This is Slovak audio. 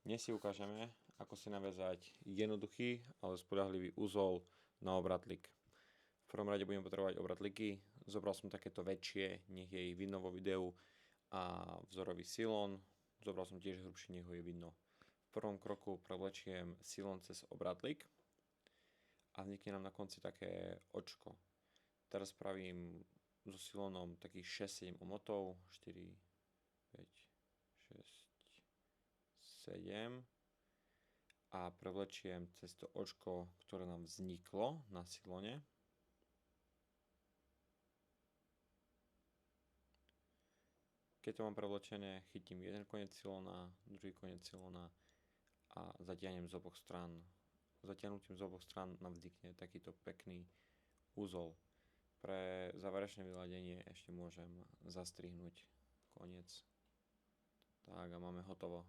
Dnes si ukážeme, ako si naviazať jednoduchý, ale spoľahlivý úzol na obratlík. V prvom rade budem potrebovať obratlíky. Zobral som takéto väčšie, nech je ich vidno vo videu, a vzorový silón. Zobral som tiež hrubší, nech ho je vidno. V prvom kroku prevlečiem silón cez obratlík a vznikne nám na konci také očko. Teraz spravím so silónom takých 6-7 omotov, 4, 5, 6, 7 a prevlečiem cez to očko, ktoré nám vzniklo na silóne. Keď to mám prevlečené, chytím jeden koniec silóna, druhý koniec silóna a zatiahnem z oboch strán. Zatiahnutím z oboch strán nám vznikne takýto pekný úzol. Pre záverečné vyladenie ešte môžem zastrihnúť koniec. Tak a máme hotovo.